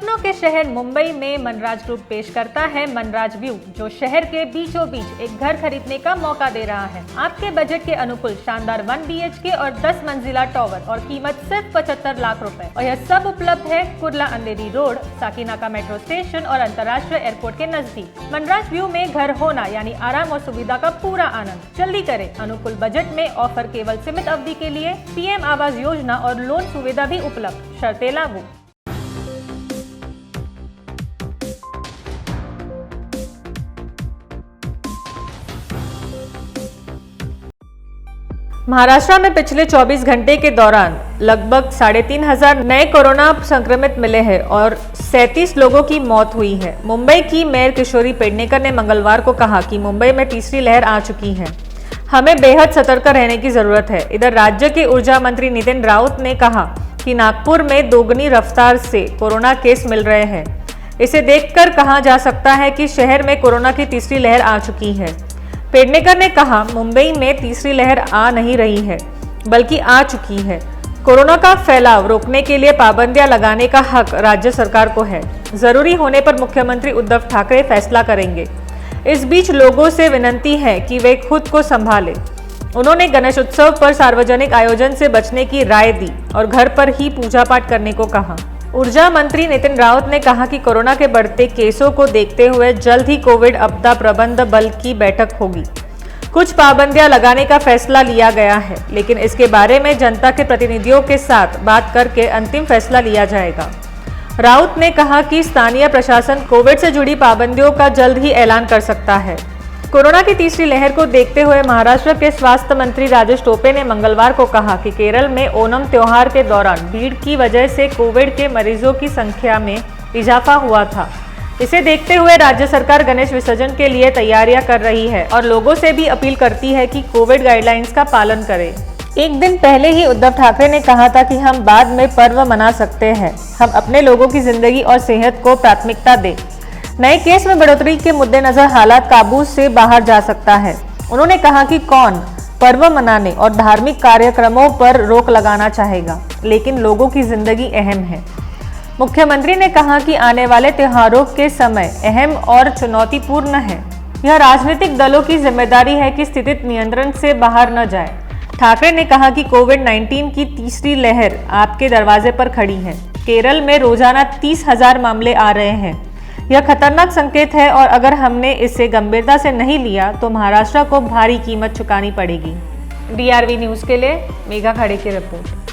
सपनों के शहर मुंबई में मनराज ग्रुप पेश करता है मनराज व्यू, जो शहर के बीचों बीच एक घर खरीदने का मौका दे रहा है। आपके बजट के अनुकूल शानदार 1 BHK और 10 मंजिला टावर और कीमत सिर्फ 75 लाख रुपए। और यह सब उपलब्ध है कुर्ला अंधेरी रोड, साकीनाका मेट्रो स्टेशन और अंतर्राष्ट्रीय एयरपोर्ट के नजदीक। मनराज व्यू में घर होना यानी आराम और सुविधा का पूरा आनंद। जल्दी करें, अनुकूल बजट में ऑफर केवल सीमित अवधि के लिए। PM आवास योजना और लोन सुविधा भी उपलब्ध, शर्तें लागू। महाराष्ट्र में पिछले 24 घंटे के दौरान लगभग 3,500 नए कोरोना संक्रमित मिले हैं और 37 लोगों की मौत हुई है। मुंबई की मेयर किशोरी पेडनेकर ने मंगलवार को कहा कि मुंबई में तीसरी लहर आ चुकी है, हमें बेहद सतर्क रहने की जरूरत है। इधर राज्य के ऊर्जा मंत्री नितिन राउत ने कहा कि नागपुर में दोगुनी रफ्तार से कोरोना केस मिल रहे हैं। इसे देखकर कहा जा सकता है कि शहर में कोरोना की तीसरी लहर आ चुकी है। पेडनेकर ने कहा, मुंबई में तीसरी लहर आ नहीं रही है बल्कि आ चुकी है। कोरोना का फैलाव रोकने के लिए पाबंदियां लगाने का हक राज्य सरकार को है। जरूरी होने पर मुख्यमंत्री उद्धव ठाकरे फैसला करेंगे। इस बीच लोगों से विनती है कि वे खुद को संभालें। उन्होंने गणेश उत्सव पर सार्वजनिक आयोजन से बचने की राय दी और घर पर ही पूजा पाठ करने को कहा। ऊर्जा मंत्री नितिन राउत ने कहा कि कोरोना के बढ़ते केसों को देखते हुए जल्द ही कोविड आपदा प्रबंध बल की बैठक होगी। कुछ पाबंदियां लगाने का फैसला लिया गया है, लेकिन इसके बारे में जनता के प्रतिनिधियों के साथ बात करके अंतिम फैसला लिया जाएगा। राउत ने कहा कि स्थानीय प्रशासन कोविड से जुड़ी पाबंदियों का जल्द ही ऐलान कर सकता है। कोरोना की तीसरी लहर को देखते हुए महाराष्ट्र के स्वास्थ्य मंत्री राजेश टोपे ने मंगलवार को कहा कि केरल में ओणम त्योहार के दौरान भीड़ की वजह से कोविड के मरीजों की संख्या में इजाफा हुआ था। इसे देखते हुए राज्य सरकार गणेश विसर्जन के लिए तैयारियां कर रही है और लोगों से भी अपील करती है कि कोविड गाइडलाइंस का पालन करें। एक दिन पहले ही उद्धव ठाकरे ने कहा था कि हम बाद में पर्व मना सकते हैं, हम अपने लोगों की जिंदगी और सेहत को प्राथमिकता दें। नए केस में बढ़ोतरी के मद्देनजर हालात काबू से बाहर जा सकता है। उन्होंने कहा कि कौन पर्व मनाने और धार्मिक कार्यक्रमों पर रोक लगाना चाहेगा, लेकिन लोगों की जिंदगी अहम है। मुख्यमंत्री ने कहा कि आने वाले त्योहारों के समय अहम और चुनौतीपूर्ण है। यह राजनीतिक दलों की जिम्मेदारी है कि स्थिति नियंत्रण से बाहर न जाए। ठाकरे ने कहा कि कोविड-19 की तीसरी लहर आपके दरवाजे पर खड़ी है। केरल में रोजाना 30,000 मामले आ रहे हैं। यह खतरनाक संकेत है और अगर हमने इसे गंभीरता से नहीं लिया तो महाराष्ट्र को भारी कीमत चुकानी पड़ेगी। DRV न्यूज़ के लिए मेघा खड़े की रिपोर्ट।